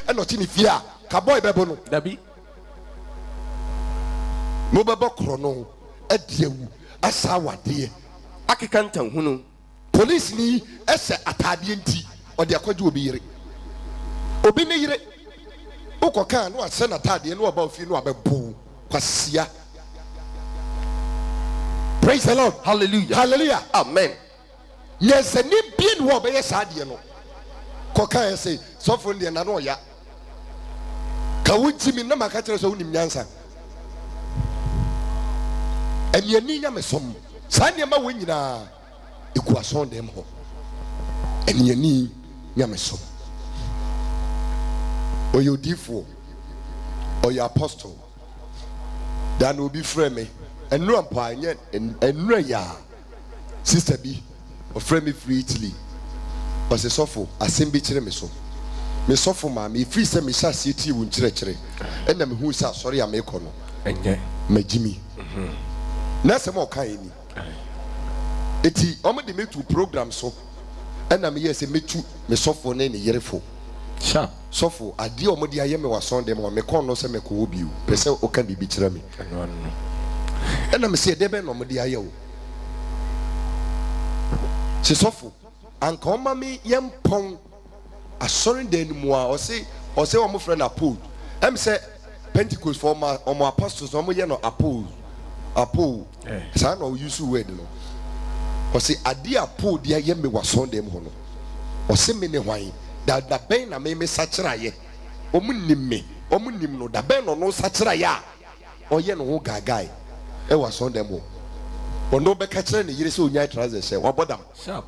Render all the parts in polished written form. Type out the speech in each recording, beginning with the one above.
and not in fear. Kaboy Babono. Dabi. Mobile chrono. Adieu. Asawa dear. Akikantan hunu. Police ni ese atadienti or the aquaju be. Obinire. Oko kan no asɛ n'atade no about fi no abɛbo kwasia. Praise the Lord. Hallelujah. Hallelujah. Amen. Yes, ni bi no obɛyɛ saade no. Koka say sofo ndi na no ya. Ka wuti mi na maka kyerɛ sɛ wonim nyansa. Eniani nya mesom. Saa nneɛma wɔ nyinaa eku ason dem ho. Eniani nya mesom. Or you differ, or your apostle, that will be friendly, and no empire, and no ya, sister B, or friendly free Italy, or the sofa, a same bitch, me sofa, mammy, free semi city won't treachery, and them who say, sorry, I make on, and yeah, my Jimmy. Nasa more kind. Eti, already made two programs so, and I'm here say me too, me sofa name a year for. Sure. So for a dear Modi, I am was on them or me con no semi cool you, Pesel or can be bitter me. And I'm say, Deben or Modi, I owe. She suffer and come me yam pong a sorry day more or say, my friend a pool. I'm say Pentecost for my or my apostles, or my no a pool, son or use to wed no. Or say, a dear pool, dear Yemi was on them hono. Or send me wine. That the pain I may miss Satraye. Omunim me, Omunim no, the ben or no Satraya. Or yen no guy. It was on them all. Or no back catcher in the years so night trousers say, what about them? Sharp.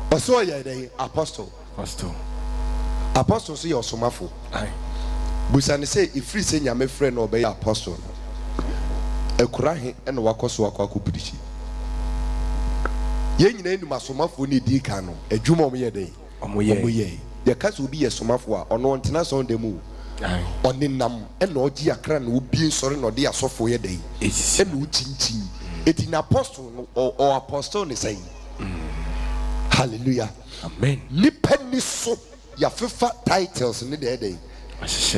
But so ye the apostle. Apostle see your somafo. Aye. Busani say if free say my friend or be apostle. Ekurahe ena wakoso akwa preach. Ye nyina enu masomafo ni di ka no adwuma omoye den omoye ye kasa obi ye somafo a ono ntena so ndemu oninam ena ogi akra na obi nsore na ode asofo ye den ena uchinchin eti na apostle no or apostle ni say hallelujah amen nipa ni so ya fefa titles ni de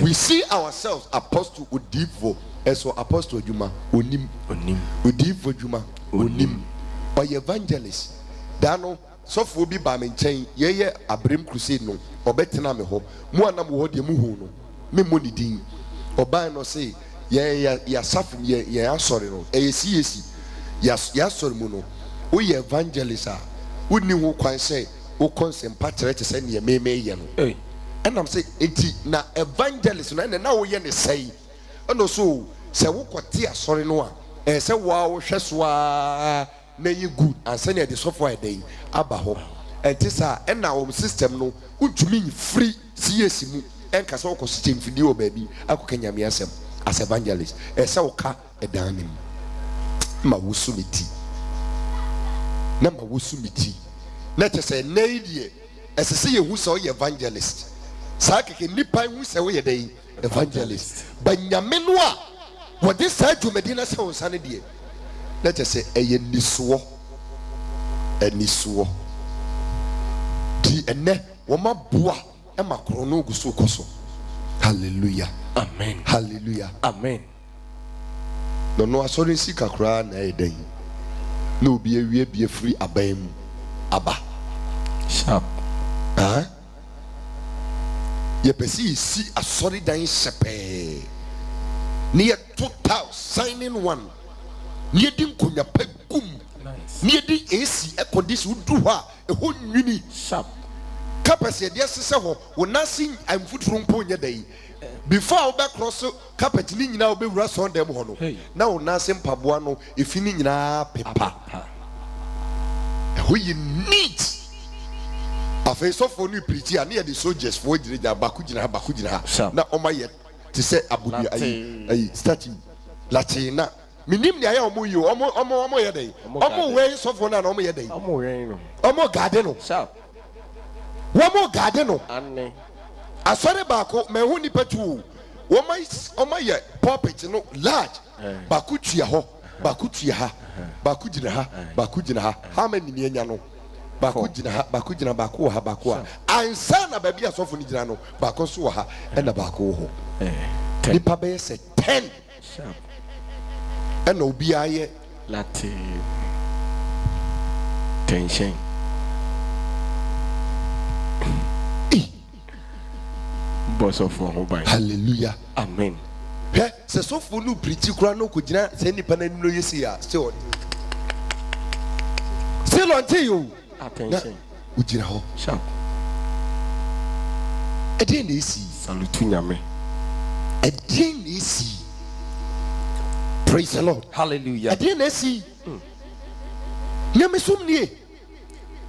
we see ourselves apostle odivo eso apostle Juma onim odivo Juma onim or evangelist dano sofo bi ba me nchen ye abrem crusade no obetena me ho mu anam ho de mu hu no me mo ni din oba no say ya safum ye asori no CAC ya asori mu no o ye evangelist a woni ho kwan say o consent patre te say ne me ye no enam say enti na evangelist no na wo ye ne say no so se wo kwete asori no a se wa wo hwesoa na ye good and say the software dey aba ho enti sa na wo system no utumi free CAC mu enka se wo ko system fidi o baabi akokanya me asem as evangelist se wo ka edanim ma wo sumiti na ma wo sumiti na te say na idie ese se ye hu so ye evangelist sa keke nipa hu se wo ye dey evangelist banyame no a wo de sa dwumadi na se wo sane die let us say eye nisuo di ene wo maboa e makro no guso koso hallelujah amen hallelujah amen no asori sika kra na eden na obi awie bie free aban mu aba sharp ye pesi si asori dan shepe near 2000 signing one near din konya pagum near din AC air condition do ha e ho nwini sharp capacity dey sese ho wonasi amfuturu mpo nya dai before we cross carpet ni nyina we wura so dem ho no na wonasi mpaboa no efini nyina pepa e ho yi neat afei so for new preach and near the soldiers for dirija baku gina na omaye ti se abudu ayi statue latina minim ne aya omo yi omo ye dey omo we so for na omo ye dey omo we no omo garden no sharp womo garden no anne asore baako me hu nipa tu omo ye pulpit no large baku tua ho baako tua ha baako gyina ha baako gyina ha how many ni enya no baako gyina ha baako gyina baako ha baako a ansa na baabi asɔfo ni gyina no baako so wɔ ha ɛna baako wɔ hɔ nipa bɛyɛ sɛ 10 ɛna obi ayɛ lati tension boss of ho ban hallelujah amen hɛ sɛ sɔfo no preach kura no ko gyina sɛ nipa na no yesi a still until you attention u gyina hɔ sharp ɛdɛn na esi salutu nyame ɛdɛn na esi praise the Lord hallelujah ɛdɛn na esi nyame som nie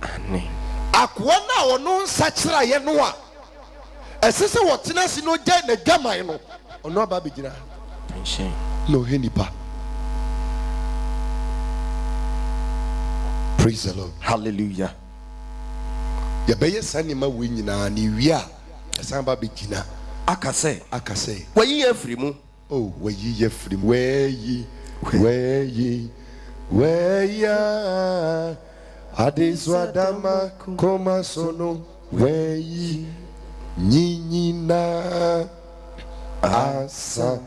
amen akoa na ɔno nsa kyerɛ yɛ no a ɛsɛ sɛ wɔtena si no gya na gaman no ɔno aba bɛgyina tension na ɔhɛ nipa praise the Lord hallelujah yɛbɛyɛ saa nneɛma wɔ nyinaa ne wie a ɛsan ba bɛgyina aka sɛ wayi afiri mu oh wayi yɛ firi mu wayi adesu adama koma sono wayi nyinyina asa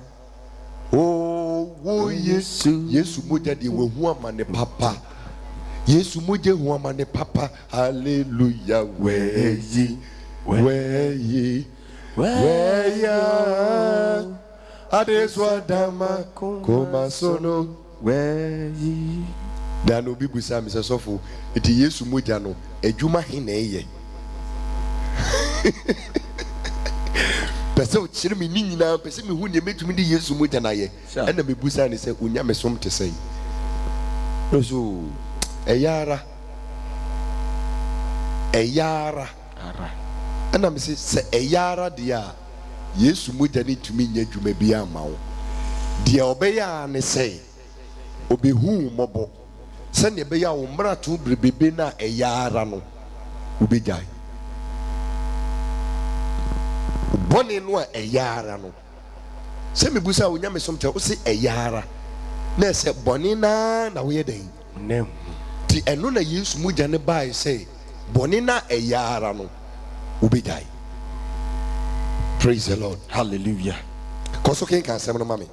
oh wo yesu mogya de wo hu ama ne papa yesu mogya hu ama ne papa hallelujah wayi adesu adama koma sono wayi dan obi busa me sɛ sɔfo eti yesu mogya no adwuma he na ɛyɛ pɛsɛ ɔkyerɛ me ne nyinaa pɛsɛ mehu nea mɛtumi de yesu mogya no ayɛ ɛna mebusa ne sɛ onya me som te sɛ so ɛyɛ ara ɛna me sɛ ɛyɛ ara deɛ a yesu mogya no tumi nyɛ adwuma bi ama wo deɛ ɔbɛyɛ a ne sɛ ɔbɛhu mmɔbɔ sɛnea ɛbɛyɛ a wo mmarato berebebe no a ɛyɛ ara no wobɛgyae bɔne no a ɛyɛ ara no sɛ mebusa a wonya me som kyɛ wo sɛ ɛyɛ ara na ɛsɛ bɔne naa na woyɛ dɛn nem nti ɛno na yesu mogya ne bae sɛ bɔne na ɛyɛ ara no wobɛgyae praise the Lord hallelujah kɔ so kenka asɛm no ma me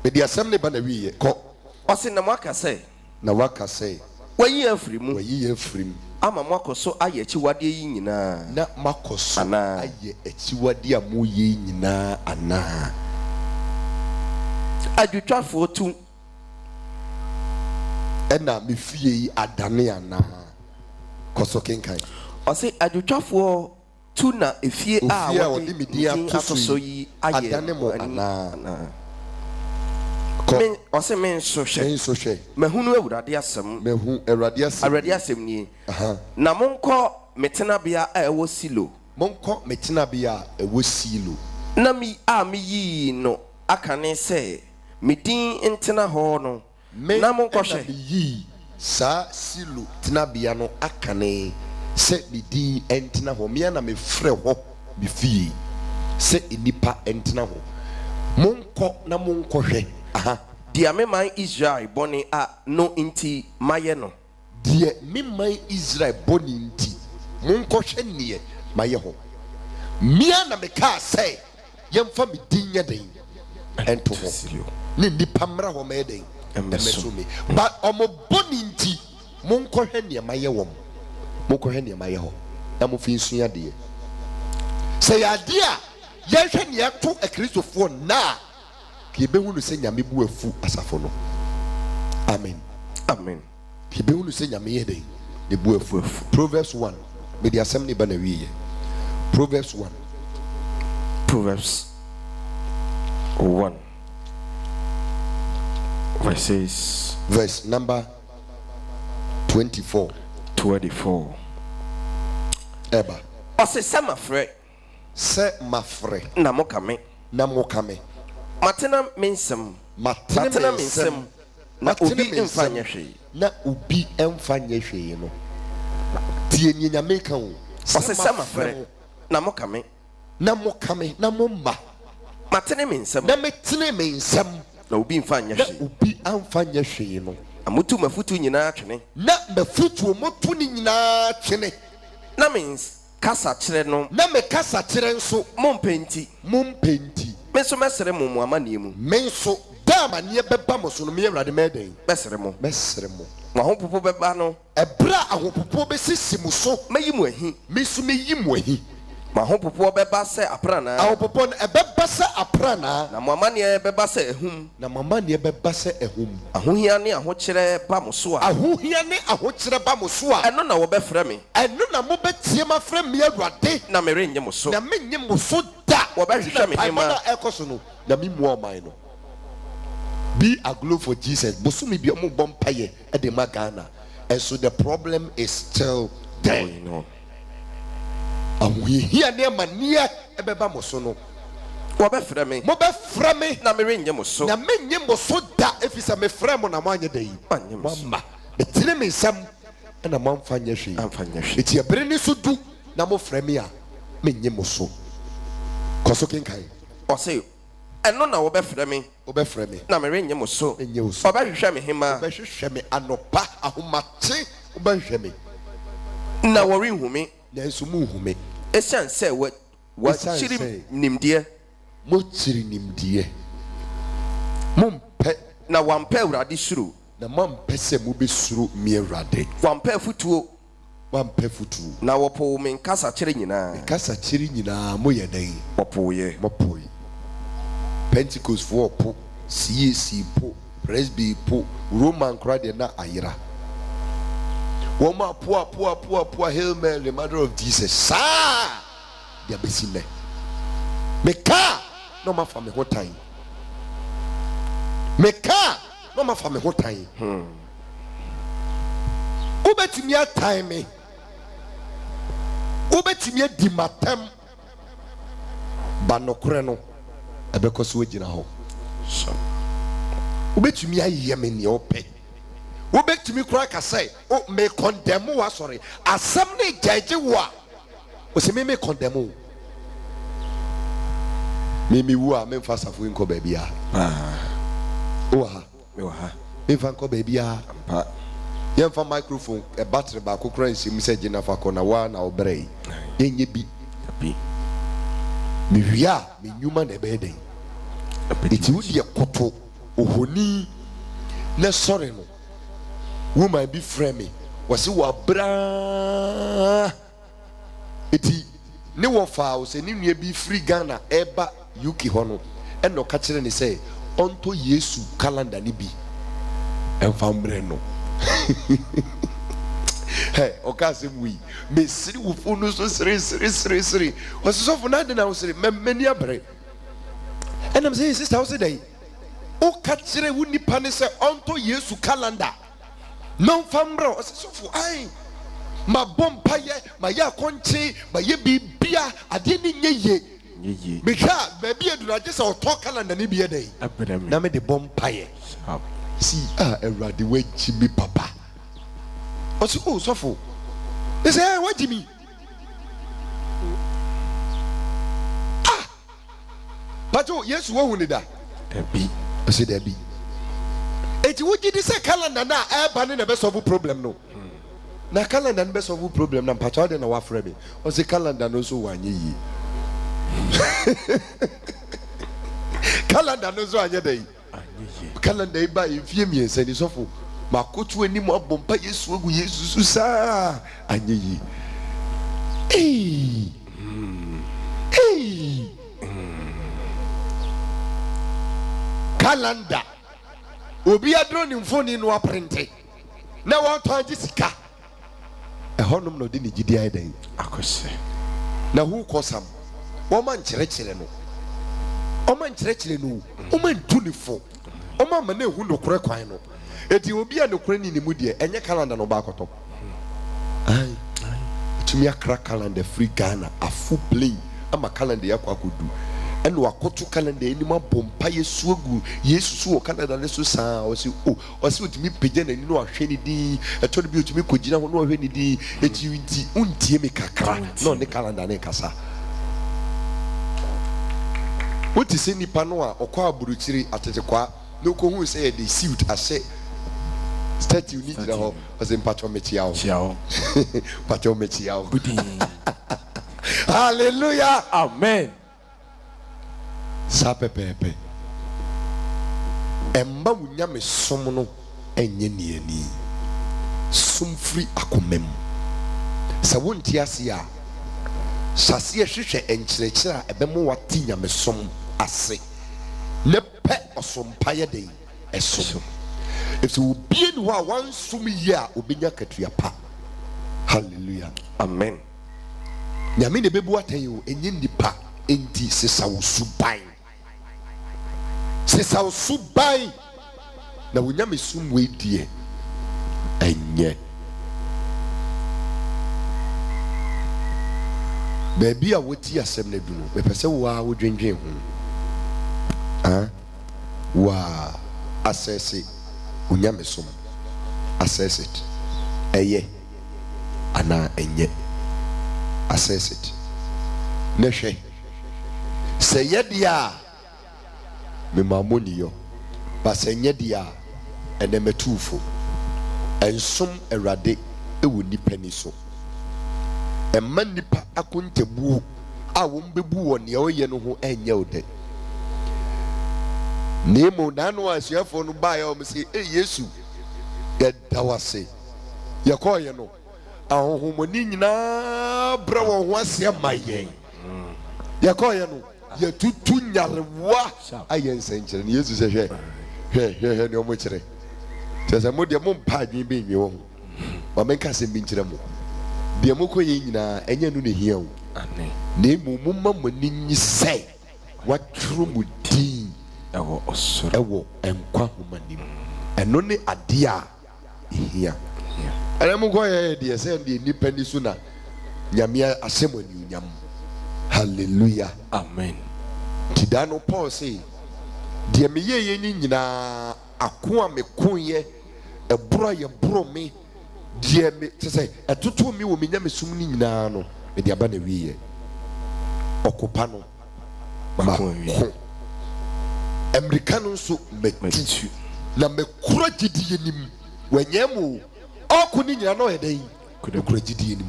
mede asɛm ne ba na wieɛ kɔ ɔse na moaka sɛ na waka sɛ wayi afiri mu wayi yɛ mfiri mu ama moakɔ so ayɛ akyiwadeɛ yi nyinaa na makɔ so Anaa. ayɛ akyiwade a moyɛ nyinaa anaa adwotwafoɔ tu ɛna mefie yi adane anaa kɔ so kenkan ɔse adwotwafoɔ tu na efie a ofie a wɔde wɔde me din ato so yi ayɛ adane mo ani- anaa kɔ ɔse me nso hwɛ ɛn so hwɛ mahunu awurade asɛm mahu awurade asɛm awurade asɛm nie aha na monkɔ me tenabea a ɛwɔ silo monkɔ me tenabea a ɛwɔ Silo na meyii no aka ne sɛ me din ntena hɔ no me na ɛna monkɔhwɛ meyii saa Silo tenabea no aka ne sɛ me din ɛntena hɔ mea na mefrɛ hɔ me fie sɛ nnipa ɛntena hɔ monkɔ na monkɔhwɛ aha deɛ me man Israel bɔne a no nti mayɛ no deɛ me man Israel bɔ ne nti monkɔhwɛ neɛ mayɛ hɔ mea na mekaa sɛ yɛmfa me din nyɛ den ɛnto hɔ ne nnipa mmra hɔ mayɛ den ɛmɛso me but ɔmo bɔ ne nti monkɔhwɛ neɛ mayɛ wɔm monkɔhwɛ neɛ mayɛ hɔ na mofi nsua deɛ sɛ yɛ adeɛ a yɛhwɛ neɛ ɛto akristofoɔ na a ka yɛbɛhu no sɛ nyame bu afu asafo no amen amen yɛbɛhu no sɛ nyame yɛ den ne bu afu Proverbs 1 mede asɛm ne ba na wieɛ Proverbs 1 Proverbs 1 verse number 24 ɛba ɔse sɛ mafrɛ sɛ mafrɛ na moka me na moka me matena me nsɛm matena me nsɛm na matena obi me mfa nsɛm, nyɛ hwee na obi ɛmfa nyɛ hwee no tie nie nyame ka wo ɔse sɛ mafrɛ na moka me na moka me na momma matene me nsɛm na metene me nsɛm na obi mfa nyɛ na hwee obi amfa nyɛ hwee no amutu mafutu nyinaa twene na mafutuo moto ne nyinaa twene na me kasa kyerɛ no na me kasa kyerɛ nso mompɛ nti mompɛ nti me nso mɛsere mo mo amanneɛ mu me nso da amanneɛ bɛba mo so no me Awurade mɛdɛn mɛsere mo mɛsere mo mo ahopopo bɛba no ɛberɛ a ahopopo bɛsisi mo so mɛyi mo ahi me nso meyi mo ahi mo ahopopo bɛba sɛ apranaa ahopopo no ɛbɛba sɛ apranaa na mo amanneɛ bɛba sɛ ahum na mamanneɛ bɛba sɛ ahum ahohia ne ahokyerɛ ba mo so a ahohia ne ahokyerɛ ba mo so a ɛno na wɔbɛfrɛ me ɛno na mobɛtie mafrɛ me Awurade na merenyɛ mo so na menye mo so da wɔbɛhwehwɛ me hema na ɛkɔ so no na memmua ɔman no. Be a glow for Jesus. Bosumi bi omo bɔ mpaeɛ ɛde ma Ghana. And so the problem is still there. Ahohia ne amaniɛ ɛbɛba mo so no wɔbɛfrɛ me mobɛfrɛ me na merenyɛ mo so na menye mo so da ɛfiri sɛ mefrɛ mo na moanyɛ da yi Moanyɛ mo so. moama metene me nsɛm ɛna moamfa nyɛ hwee amfa nyɛ hwee ɛti ɛbere ne so du na mofrɛ me a menye mo so kɔ so kenkan ɔse ɛno na wɔbɛfrɛ me wobɛfrɛ me na merenyɛ mo so menye wo so ɔbɛhwehwɛ me hema wobɛhwehwɛ me anɔpa ahomate wobɛhwehwɛ me na wɔrenhu me nanso monhu me ɛsiane sɛ Ɛsiane wakyiri sɛ- nimdeɛ mokyiri nimdeɛ mompɛ na wampɛ awurade suro na moampɛ sɛ mobɛsuro me Awurade wampɛ afotuo moampɛ fotuo na wɔpoo me nkasa kyerɛ nyinaa kasa kyerɛ nyinaa moyɛ dɛn wɔpooyɛ mɔpoe Pentecostfoɔ po CAC po Presby po Roman koraa deɛ na ayera wɔn a poa Hail Mary Mother of Jesus saa deɛ bɛsi nnɛ mekaa na ɔmafa me ho tan mekaa na ɔmafa me ho tan wobɛtumi atan me wobɛtumi adi matam ba nokorɛ no ɛbɛkɔ so wogyina hɔ wobɛtumi ayɛ me neɛ wopɛ wobɛtumi koraa ka sɛ me kɔndɛm wo asɔre asɛm ne gyagye wo a ɔsɛ me kɔndɛm wo mewu a memfa asafo yi nkɔ baabi a wowɔ ha mewɔ ha memfa nkɔ baabi a pa yɛmfa microphone battery baako koraa nhyɛmu sɛ gyina fa kɔ na woa na wobrɛ yi yɛnyɛ bi bi mewie a menwuma na ɛbɛyɛ dɛn ɛti wodeɛ koto ohoni na sɔre no woman bi frɛ me wɔse wabraa ɛti ne wɔfaa wo sɛ ne nua bi firi Ghana ɛba UK hɔ no ɛna ɔka kyerɛ ne sɛ ɔntɔ Yesu calendar ne bi ɛmfa mmerɛ no ɔka asɛm wei mesiri wo fo no so sere ɔse sɔfo no ade na wo sere m'ani abere ɛnam sɛ sister wo se dɛn woka kyerɛ wo nipa ne sɛ ɔntɔ Yesu calendar na mfa mmerɛ ɔse sɔfo ai mabɔ mpayɛ mayɛ akɔnkye mayɛ biribia adeɛ ne nyɛ ye mehwɛ a baabi aduru agye sɛ ɔtɔ calendar ne biɛ dɛn na mede bɔ mpayɛ si a Awurade wagyi me papa ɔse o sɔfo ne sɛ wagyi me patro Yesu wahu ne da dabi ɔse dabi eti wogye di sɛ calendar na ɛba ne na bɛsɔfo problem no na calendar no bɛsɔfo problem na mpatro ɔde na wafrɛ me ɔse calendar no nso wanyɛ yie calendar no nso anyɛ dɛ yi calendar yi ba mfie mmiɛnsa ni sɔfo makoto anim abɔ mpa Yesu agu Yesu so saa anyɛ yie calendar obi aduro ne mfoni no aprinte na wɔntɔn agye sika ɛhɔnom na ɔde ne gyidi ayɛ dɛn akɔsɛ na ho kɔsam wɔma nkyerɛkyerɛ no ɔma nkyerɛkyerɛ no ɔma ntu ne fo ɔma ama na ehu nokorɛ kwan no eti obi a nokorɛ ni ne mu deɛ ɛnyɛ calendar no baakɔtɔ ai etumi akra calendar free Ghana afo plane ama calendar yakɔ akɔdu ɛna wakoto calendar anim abɔ mpa Yesu agu Yesu so wɔ calendar ne so saa ɔsi otumi pagya n'ani na wahwɛ ne din ɛtɔ no bi otumi kɔgyina hɔ na wahwɛ ne din eti nti untie me kakra na ɔne calendar ne kasa wote sɛ nipa no a ɔkɔ aburukyiri atetekwa no ko hu say the suit ase statue ni jira ho o say mpacho metia ho mpacho metia ho hallelujah Amen. sa pepepe emba wunya me som no enye ni ani som free akomem sa wonti ase a sase hwehwe enkyerɛkyerɛ a ebemu wati nya me som ase ne pe osompa ye den esom if you be in wa one sum year obenya katua pa hallelujah Amen. nyame ne bebu atayo enye nipa enti sesa wo suban na wonya me sum we die enye baby a woti asem na du no me pese wo a wo dwendwen ho wa assess wonya me sum assess it eye ana enye assess it ne hwe se ye dia me mamoni yo ba se nye dia ene metufo ensum erade ewo nipa ni so emma nipa akontebu a wo mbebu wo ne oyɛ no ho enye ode nemo nanu asuafo no ba ya o mse yesu yɛdawase yɛkɔɔyɛ no ahohomoni nyinaa bra wɔn ho ase ma yɛn yɛkɔɔyɛ no yɛtutu nyarewa ayɛ nsɛnkyerɛ ne yesu sɛ hwɛ ne ɔmo kyerɛ sɛ mo deɛ mo mpa adwene bɛ nwie wɔn ma menka sɛ bi nkyerɛ mo deɛ mokɔyɛ nyinaa ɛnyɛ no ne hia wo na emu momma mo ani nyi sɛ watwerɛ mo din ɛwɔ nkwa homa nim ɛno ne adeɛ a ehia ɛna mo kɔyɛ deɛ sɛ deɛ nipa ni so na nyame asɛm aniunyam hallelujah Amen. tida no Paul say deɛ meyɛ ni nyinaa ako a mekoyɛ ɛboro yɛ boro me deɛ me sɛ ɛtoto me wɔ me nyame sum ni nyinaa no me de aba na wiye ɔkopa no mako America no nso metu na mekura gidie nim wanyɛmo ɔko ni nyinaa no yɛ dɛn kura gidie nim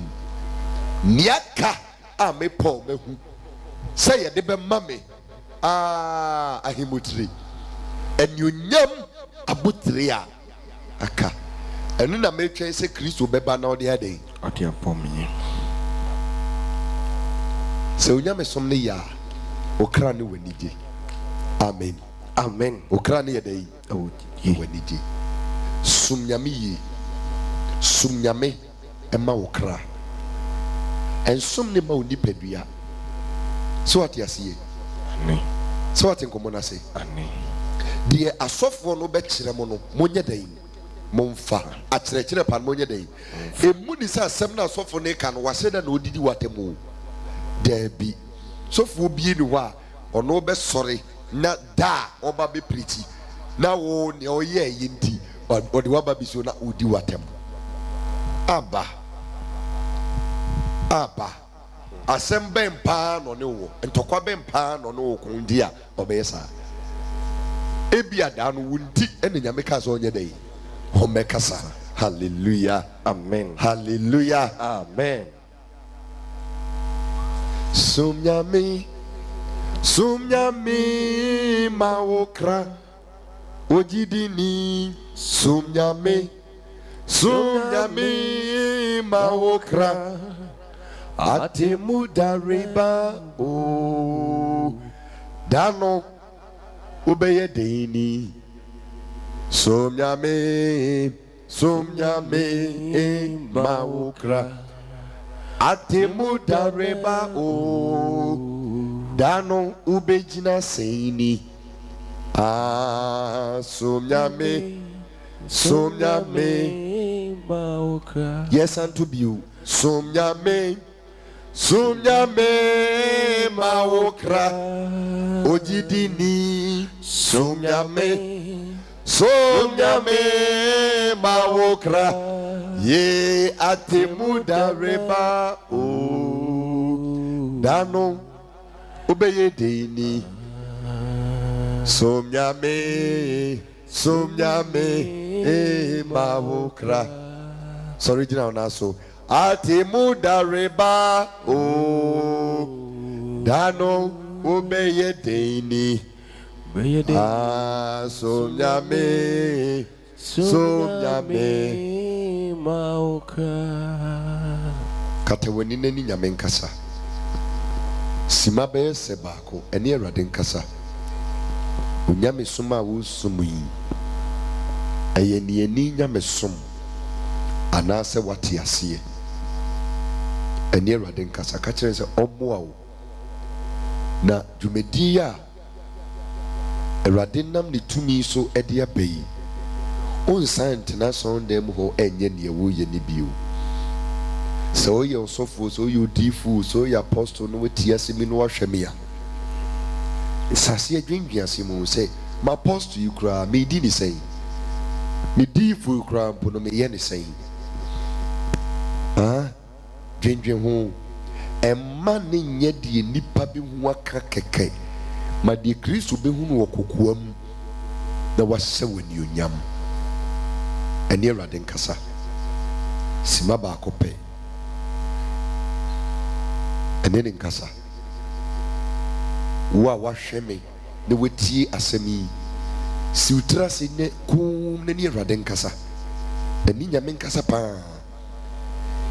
niaka a me Paul mehu sɛ yɛde bɛma me ahemotire anuonyam abotire a aka ɛno na metwɛn sɛ Kristo bɛba na ɔde adɛn ɔde apɔmye sɛ onyame som ne yɛ a okra ne wanigye amen Amen. okra ne yɛ dɛn wanigye sum nyame yie sum nyame ɛma okra ɛnsom ne ma onipadua sɛ wate aseɛ sɛ wate nkɔmmɔ no ase deɛ asɔfoɔ no bɛkyerɛ mo no monyɛ dɛn momfa akyerɛkyerɛ pa no monyɛ dɛn ɛmu ni sɛ asɛm no asɔfoɔ no ka no wasɛ da na ɔdidi watɛm o daabi sɔfoɔ bie ni hɔ a ɔno bɛsɔre na da a ɔba bɛpirikyi na wo nea ɔyɛ ɛyɛ nti ɔde waba bi so na ɔdi watɛm aba asɛm bɛn paa na ɔne wo ntɔkwa bɛn paa na ɔne wo kon di a ɔbɛyɛ saa ebi ada no wo nti ɛna nyame ka sɛ ɔnyɛ dɛ ɔmɛkasa hallelujah Amen. hallelujah Amen. sumnyame ma okra ojidini sumnyame ma okra atemu dariba o dano ubeye deni sumnyame ma okra atemu dariba o dano ubejina seini sumnyame ma okra yes unto you sumnyame ma okra ojidini sumnyame ma okra ye atemu dariba o dano ubeye deni Somnyame mawokra. So original now so Atimu dareba o dano obeye deni somnyame mawokra. Katawani nani nyame nkasa sima be se baako ene Awurade nkasa onyame soma wo som yi ayeni ni nyame som anase wate ase ene Awurade nkasa ka kire se omoa wo na dwumedi a Awurade nam ne tumi so ede abai on science son dem ho enye ne wo ye ne bio. So you sofo so you difu so you apostle no tiase mi no ahwe me a sase adwendwiase mu say my apostle you kra me di ni say me difu kra mpo no me ye ni say dwendwen ho emma ne nya die nipa bi ho aka keke ma de Kristo be hu no kokoam na wahye wani onyam ene Awurade nkasa sima ba akopɛ ene ne nkasa wo a wahwɛ me ne wetie asɛm yi si utra se ne kum ne Awurade nkasa ene nyame nkasa pa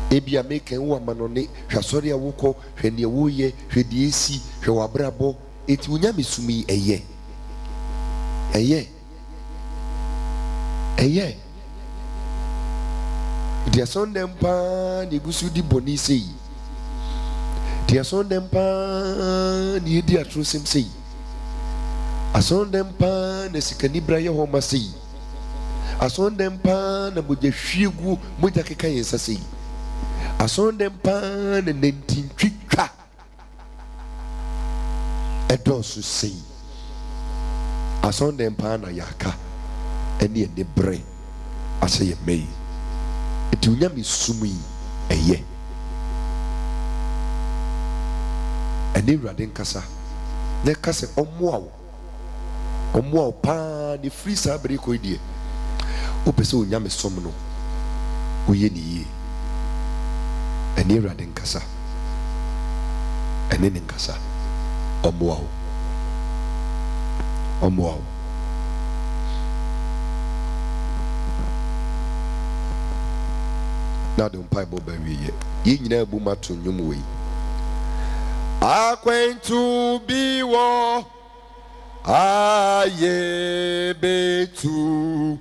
ebia meken wo amano ne hwasɔre a wokɔ hwɛ ne wo ye hwɛ die si hwɛ wabrabɔ eti onyame sumi ɛyɛ dia son dem pa ni gusu di boni sei dia son dem pa ni di atrosem sei ason dem pa na sikani braye ho ma sei ason dem pa na moja hwiegu moja keka yensa sei ason dem pa na nentintwitwa edosu sei ason dem pa na yaka ene ne bre ase ye mei eti onyame sumi eye ene Awurade nkasa ne kase omoa pa ne free sabre ko die opese onyame som no oye ni ye ene Awurade nkasa ene ne nkasa omoa na de Bible ba wiye ye nyina bu mato nwom we akwentu biwo aye betu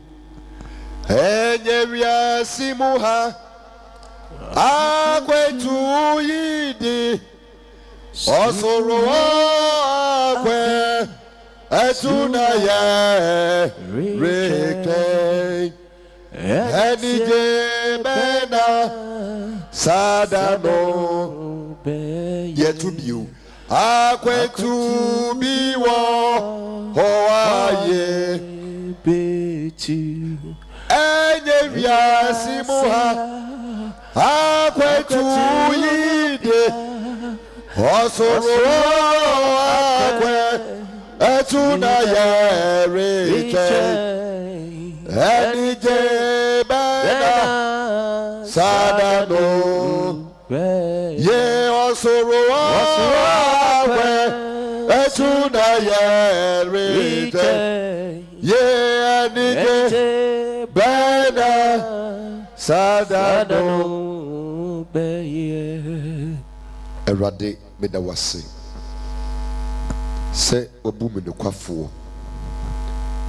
enye wiasi muha akwentu yidi osoro akwe etuna ye reke enije bena sadano yetubiu akwetu biwo hoaye Betu enye viasi muha akwetu yide osoro akwe etuna ye reke enije bena sadano ye osoro akwe etuna ye reke ye enije bena sadano Awurade meda wase se obu me nokwafo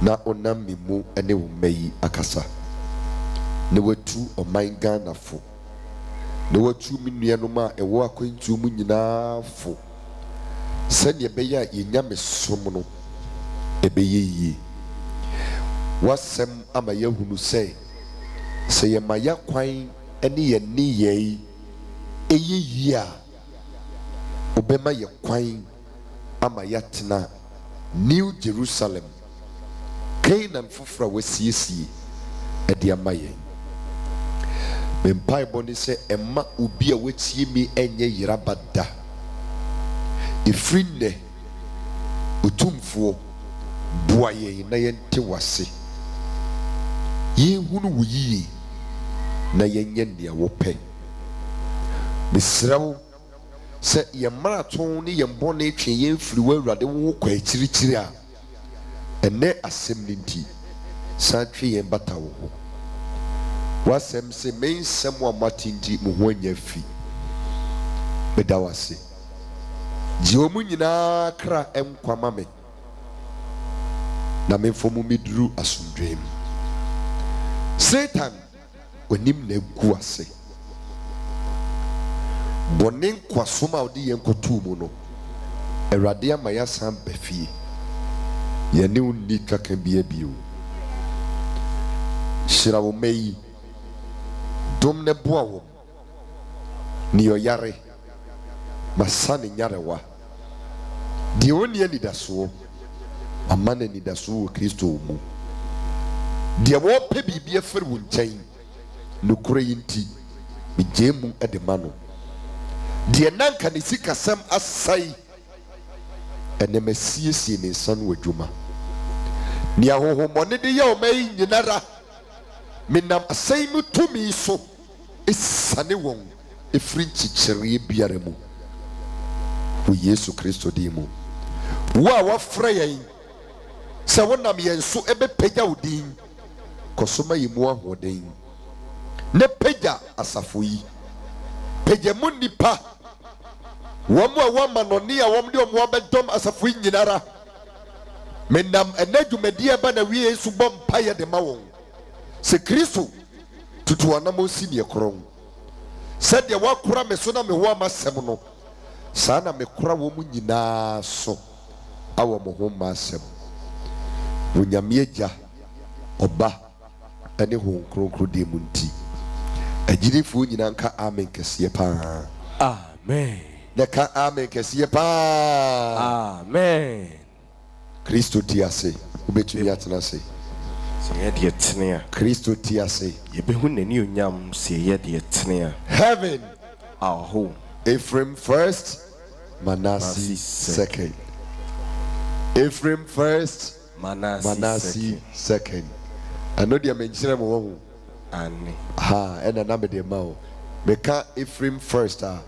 na onam me mu ene wo mayi akasa ne watu oman Ghana fo ne watu me nuanom a ewo akwantu mu nyinaa fo se ne beya yenya me som no ebeye yi wasem ama yahunu se ye maya kwan ene ye ni ye eyi a obema ye kwan ama yatena New Jerusalem Canaan fofra wasiesie ede amaye mempai boni se emma obi a watie mi enye yirabada efrinne otumfo boa yɛn na yɛnte wase yɛhunu wo yie na yɛnyɛ nea wopɛ mesrɛ wo sɛ yɛn marathon ne yɛn bɔne twe yɛn firi wo Awurade wo kɔ akyirikyiri a ɛnɛ asɛm ne nti san twe yɛn bata wo ho wasɛm sɛ mensɛm a moate nti mo ho anya fi meda wase gye ɔmo nyinaa kra ɛnkwama me na memfo mu meduru asomdwee mu Satan onim na egu ase bɔne nkwasom a ɔde yɛn kɔtoo mu no Awurade ama yɛasan ba fie yɛne wo nni twaka bia bio hyira wo ma yi dom ne boa wo ne ɔyare masa ne nyarewa deɛ ɔnni anidasoɔ ama ne anidasoɔ wɔ Kristo mu deɛ wɔpɛ biribi afiri wo nkyɛn nokora yi nti megye mu de ma no deɛ nanka ne sikasɛm asai ɛnɛ masiesie ne nsa no adwuma nea honhommɔne de yɛ ɔma yi nyinara menam asɛi mu tumi so ɛsane wɔn ɛfiri nkyekyereɛ biara mu wɔ Yesu Kristo din mu wo a wɔafrɛ yɛn sɛ wonam yɛn so ɛbɛpagya wo din kɔsoma yi mu ahoɔden ne pagya asafo yi pagya mu nipa wɔn a wɔama nɔne a wɔn de wɔn abɛdɔm asafo yi nyinara menam ɛnɛ dwumadi ɛba na wie nso bɔ mpaeɛ de ma wɔn sɛ Kristo tutu anam osi ne korɔn sɛdeɛ wakora me so na me ho amasɛm no saa na mekora wɔn nyinaa so awɔ mo ho ma asɛm Onyame Agya Ɔba ɛne Honhom Kronkron de mu nti agyidifoɔ nyinaa nka amen kɛseɛ paa amen na ka amen kɛseɛ paa amen Kristo ti ase wobɛtumi atena ase sɛ yɛdeɛ tene a Kristo ti ase yɛbɛhu n'ani onyam sɛ yɛdeɛ tene a heaven our home Ephraim first Manasseh second Ephraim first Manasseh second ano deɛ menkyerɛ mo wɔ ho ane ha ɛna na mede ma wo meka Ephraim first a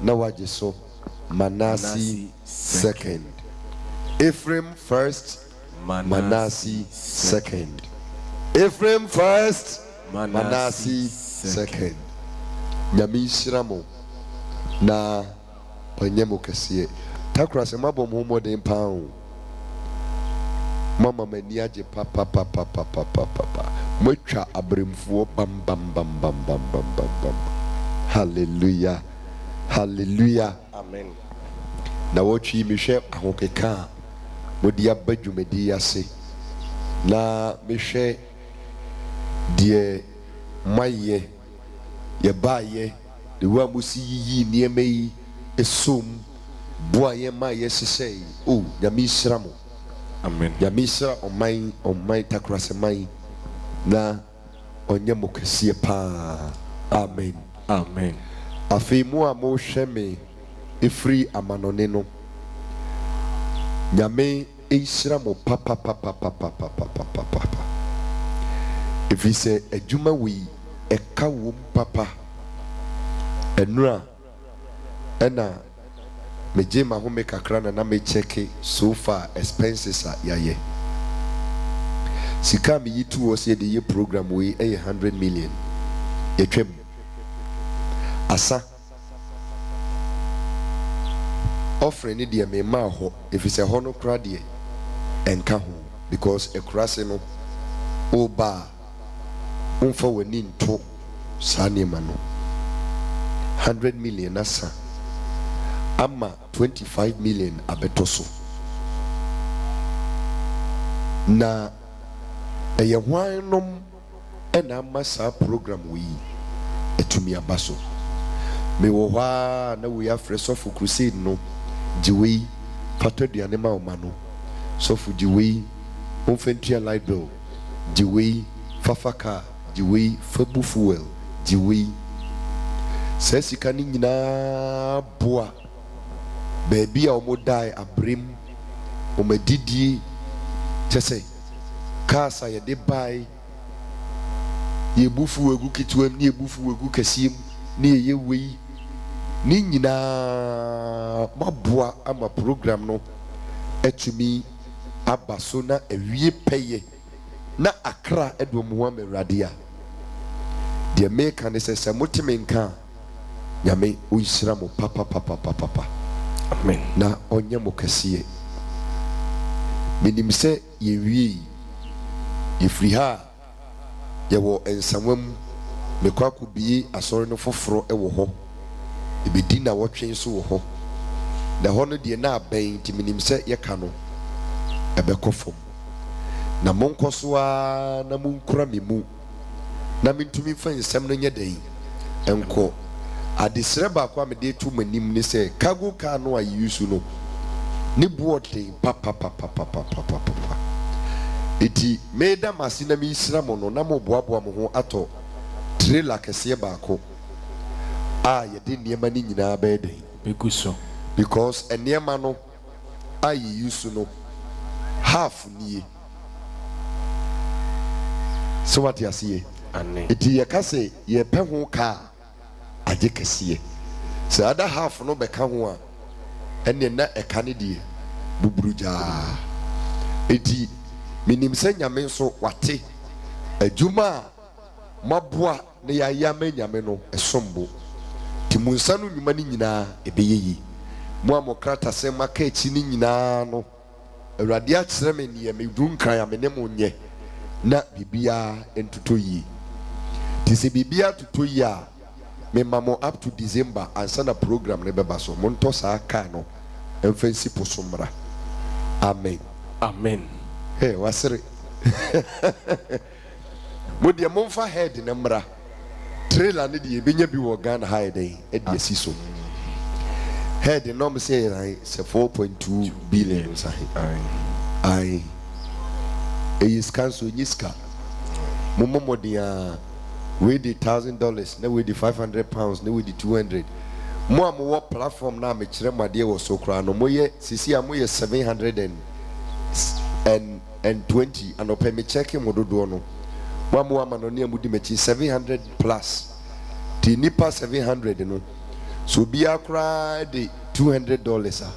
na wagye so Manasseh second Ephraim first Manasseh second Ephraim first Manasseh second nyame nhyira mo na ɔnyɛ mo kɛseɛ takora sɛ mabɔ mo ho mmɔden paa o mama mani agye papapapapapapa moatwa abrɛmfoɔ bam hallelujah hallelujah amen na wɔtwi mehwɛ ahokeka a mode aba dwumadi ase na mehwɛ deɛ mayɛ yɛbaayɛ de wo a mosi yiyi nneɛma yi ɛsom boa yɛn ma yɛhyehyɛ yi o nyame nhyira mo amen nyame nhyira ɔman takorasɛman na ɔnyɛ mo kɛseɛ paa amen amen afei mu a mohwɛ me ɛfiri amanɔne no nyame nhyira mo papapapapapapapapa ɛfiri sɛ adwuma wei ɛka wom papa ɛnura ɛna megye ma home kakra na mekyɛke so far expenses a yɛayɛ sika meyi tu wɔ sɛ yɛde yɛ program wei ɛyɛ 100 million yɛtwam asa offering ne deɛ memmaa hɔ ɛfiri sɛ hɔ no kora deɛ ɛnka ho because ɛkora se no woba a womfa w'ani nto saa nneɛma no 100 million asa ama 25 million abɛtɔ so na ɛyɛ hwanom ɛna ama saa program wei ɛtumi aba so mewɔ hɔ a na wei afrɛ sɔfo crusade no gye wei fatɔ aduane ma wo ma no sɔfo gye wei ɔmfa ntua light bill gye wei fafa car gye wei fabu fuel gye wei saa sika no nyinaa boa baabi a wɔn dae abrem wɔn adidie Chese kasa ye de bai ye bufu egu kitwam ni bufu egu kasiem ni ye wei ni nyina maboa ama program no etumi abaso na ewie peye na akra edwo mu wa mewradia de meka ne se motime nka nyame unsira mo papa amen na onye mo kase minim se ye wie ye free ha ye wo ensamwam mekwaku bi asori no foforo ewo ho ebedi na wotwe so wo ho da ho no de na aben ti minim se ye ka no ebekofom na monkosoa na munkura memu na mintumi fa nsem no nye den enko adesre ba kwa me de tu manim ni se kago ka no ayusu no ni buote papa eti meda masina mi sramo no na mo boaboa mo ho ato trailer kese ba ko ye de niema ni nyina ba den Beguso. because eniema no ayusu no half nie so what you see eti ye kase ye pe ho ka aje kese so other half no be ka ho a ene na eka ne die buburuja eti minim se nyame nso wate adwuma maboa ne ya yama nyame no esombo ti munsa no nyuma ni nyina ebeyeyi mo amokrata se maka echi ni nyina no awurade akyerɛ me ne me dunkan ya me ne mo nye na bibia entuto yi ti se bibia tuto yi a me mamo up to December ansa na program ne beba so mo nto saa ka no emfansi posomra amen hey wasere mo de mo fa head na mra trailer ne de ebenya bi wo Ghana ha dey e de asiso head no me say right say 4.2 billion ai is cancel niska momo dia we the $1,000 na we the £500 na we the 200 mo am wo platform na me kire made wo so kra no moye sisi am moye 720 and open me check mo dodo no mo am no ne amudi me 700 plus ti nipa 700 no so bia kra de $200 a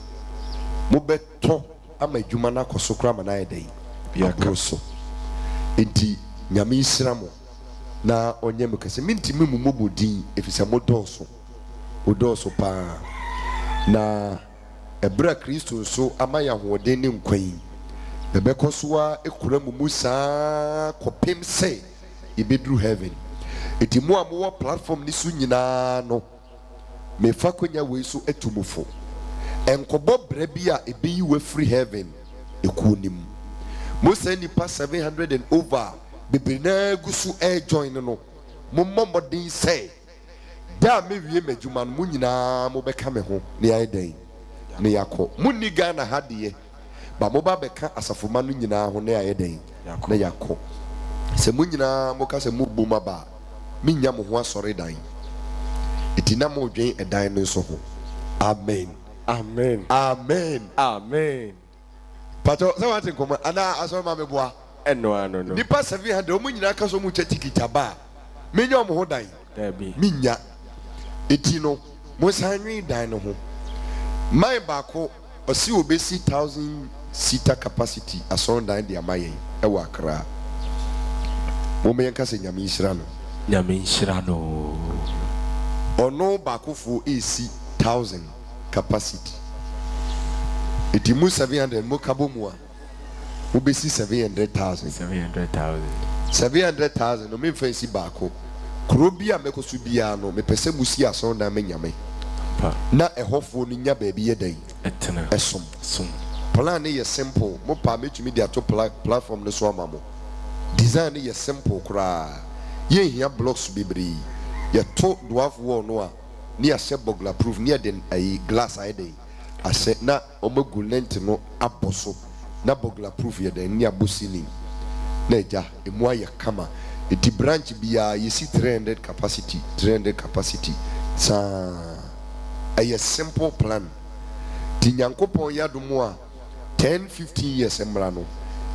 mo beto ama adwuma na koso kra ma na yedai bia kroso enti nyame isra mo na onye me kase minti me mumobodin efisa modoso odoso pa na ebra Kristo so ama ya hoden ne nkwan bebekosoa ekura mumusa kopem se ibedru heaven eti mo amwo platform ni su nyina no me fa konya we so etumufo enkobo bra bi a ebeyi we free heaven ekunim mo say nipa 700 and over bebena gusu join no mo momodin say da me wie madwuma no mo nyina mo beka me ho ne ai den ne yakọ munni Ghana ha de ba mo ba beka asafoma no nyina ho ne ai den ne yakọ se mo nyina mo ka se mo boma ba minya mo ho asore dan itina mo dwen edan no so ho amen pato se wat nkoma ana aso ma meboa no nipa 700 mo nyina ka so mo cha tikita ba minya mo ho dan minya etino mo sanwi dan no ho mai bako osi obesi 1000 seater capacity aso dan dia mayen e wa kra mo me yanka se nyame nshira no ono bako fu AC 1000 capacity etimu 700 mo kabo mu a obesi 700,000 no me fancy bako krobia mekosu bia no me pese musi aso na menyame na ehofo no nya ba bi yedan etena esom plan is simple mo pa metumi dia to platform no so amamo design is simple kra ye hia blocks bibri ye to dwarf wall no a ni ase bogla proof ni den ay glass ay dey ase na omagu lent no aboso na bogla proof ye den ni abosini na eja emu aye kama eti branch bia yesi 300 capacity sa a simple plan ti nyankopon yadomo a 10-15 years emra no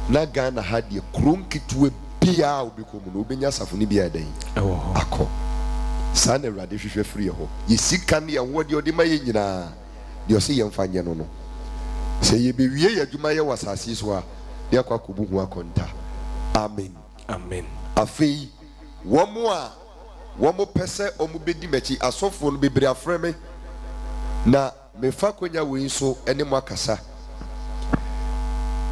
na Ghana had ye krunkitu bia obikom no obenya asafo ni bia dan akọ saa na Awurade hwehwɛ free ho ye sika ne ye ho de odi ma ye nyina de o se ye mfa nye no no se ye bewie ye adwuma ye wasase so a de akwa kobu hu akonta amen amen afei womo pese omo bedi machi asofo no bebre afre me na mefa konya we so ene mo akasa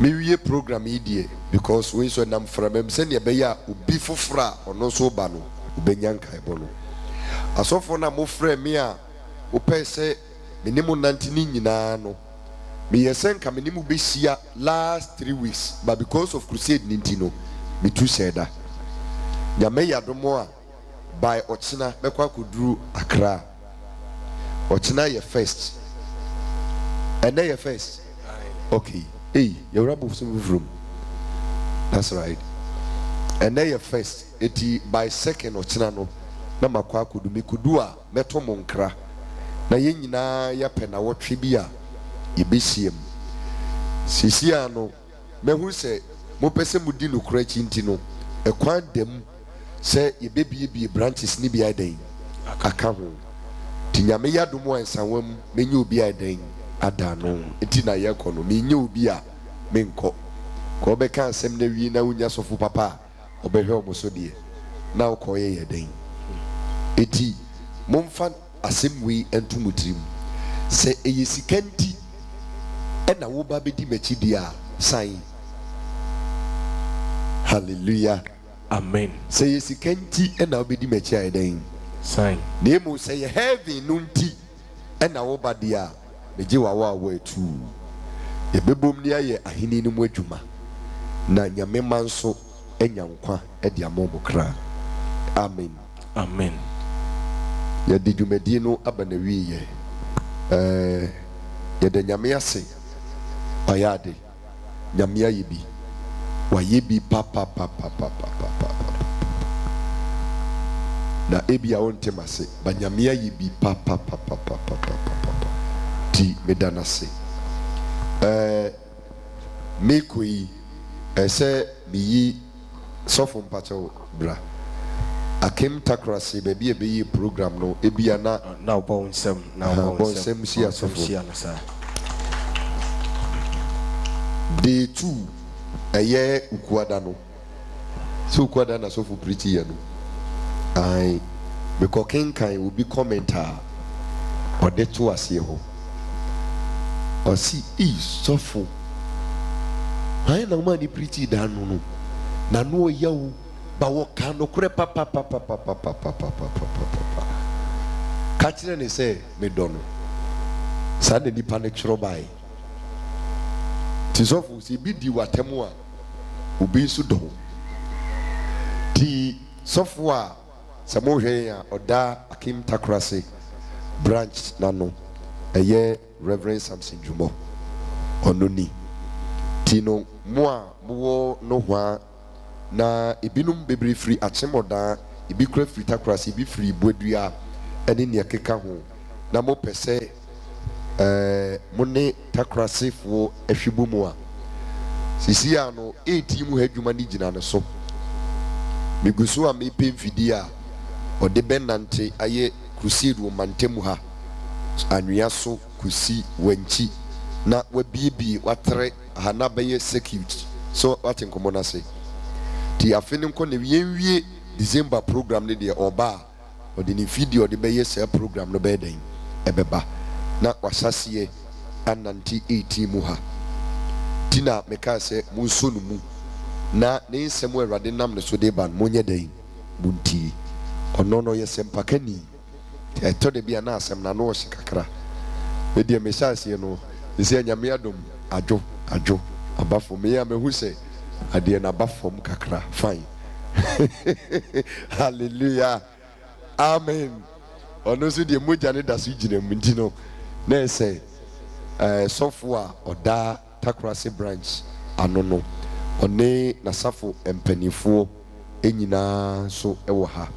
me wie program yi die because we so nam fra mem se ne be ya obi fofra ono so ba no obenya nkai bo no asofo na mo frɛ me a wo pese menimu nantini nyina no me yesen ka menimu be sia last 3 weeks but because of crusade nintino me tu seda nyame yadomo a by ochina mekwa kuduru Accra ochina ye first and then ye first okay hey you rabu some room that's right and then ye first eti by second ochina no na makwa kudu me kudu a meto monkra na ye nyina ya pe na wotwe bi a ye besiem sisia no mehu se mo pese mudi no kura chinti no ekwan dem se ye bebie branches ni bi adan aka ho tinyame yadomo ansanwam menye obi adan adano enti na ye kɔ no menye obi a menkɔ ko be kan asɛm na wi na unya sofo papa obehwe omoso de na ukɔ ye dan eti momfa asɛm wi entumutrim se eyesikanti na wo ba bedi machi dia sign hallelujah amen se yesikanti na wo bedi machi adan sign nemu se ye heaven nunti na wo ba dia meji wawa etu ebebom ni aye ahini ni mu adwuma na nyame manso enyankwa de amomokra amen amen ya di dwumadi no abana wiye ya de nyame ase ayade nyame ayebi wayebi papa na ebi a ontemase ba nyame ayebi papa ti medanase mekoi ese miyi sofo mpacho bra akem takrase baby ebeyi program no ebia na obonsem si asofo day 2 eye ukuada no so ukuada na sofo preach ya no ai me koken kan obi commenter ode to ase ho o si sofo ai na ma ni preach da no na no yawo ba wo kan no kure papa kachire ne se me dono sa de nipa ne chiro bai ti sofo si bi di watemu a obi su do ti sofo a samo hwe ya oda akim takrase branch nano eye Reverend Samson Jumo ononi tino mo no hwa na ebinum bebre free achemoda ebi kura free takrase ebi free bodua ene ne keka ho na mo pese mo ne takrase fo ehwebu mu a sisi ano 8 mu hadwuma ni gina ne so migusu a me pemfidi a ode benante aye crusade wo mantemu ha anwia so kusi wanchi na wabiebi watre hana beye security so watin komo na se ti afenim ko ne wie December program ne de oba ode ni video de beye se program no be den ebeba na wasase ananti 18 mu ha tina meka se munso no mu na ne nsem Awurade nam ne so de ban monye den bunti ono no yesem pakani eto de bia na asem na no hye kakra e de mesase no ese nyame adom adwo abafo me ya mehu se ade na abafom kakra fine hallelujah amen ono so de moja ne da so gina mundi no na ese sofo a oda takrase branch anono one nasafo empanifo enyina so ewo ha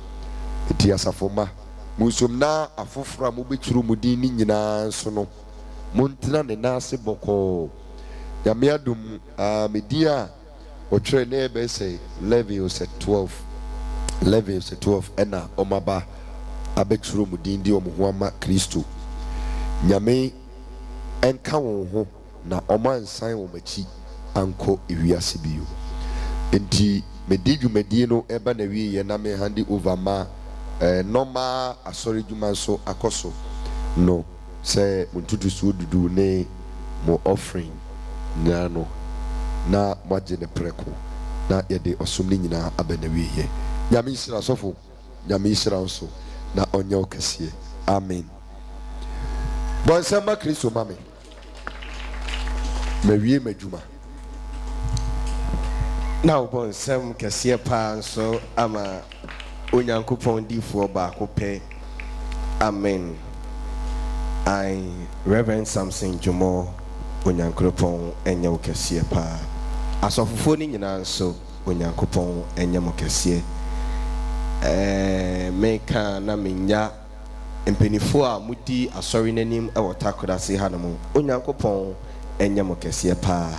eti asafo ma musom na afofra mo beturu mudin ni nyina so no montina ne nase boko nyame adum media otwere ne be say Leviticus 12 ena omaba abeturo mu din di omo ama Kristo nyame enka won ho na omansan wo machi anko ewiase biyo enti medi dwumadi no eba na wie ye na me handi over ma normal asori dwuma so akoso no say muntutu so dudu ne mo offering na no na maje ne preko na yede osomni nyina aba na wie ye nyame isira sofo nyame isira nso na onye okasie amen bonsama Kristo mame mawie madwuma na bonsam kese pa nso ama onyankopɔn difo ba ko pɛ amen I Reverend Samson Jomo onyankopɔn enye wo kese pa asofofo ni nyina nso onyankopɔn enye mo kese meka na menya empenifo a mudi asori nanim e wota kodase hanom onyankopɔn enye mo kese pa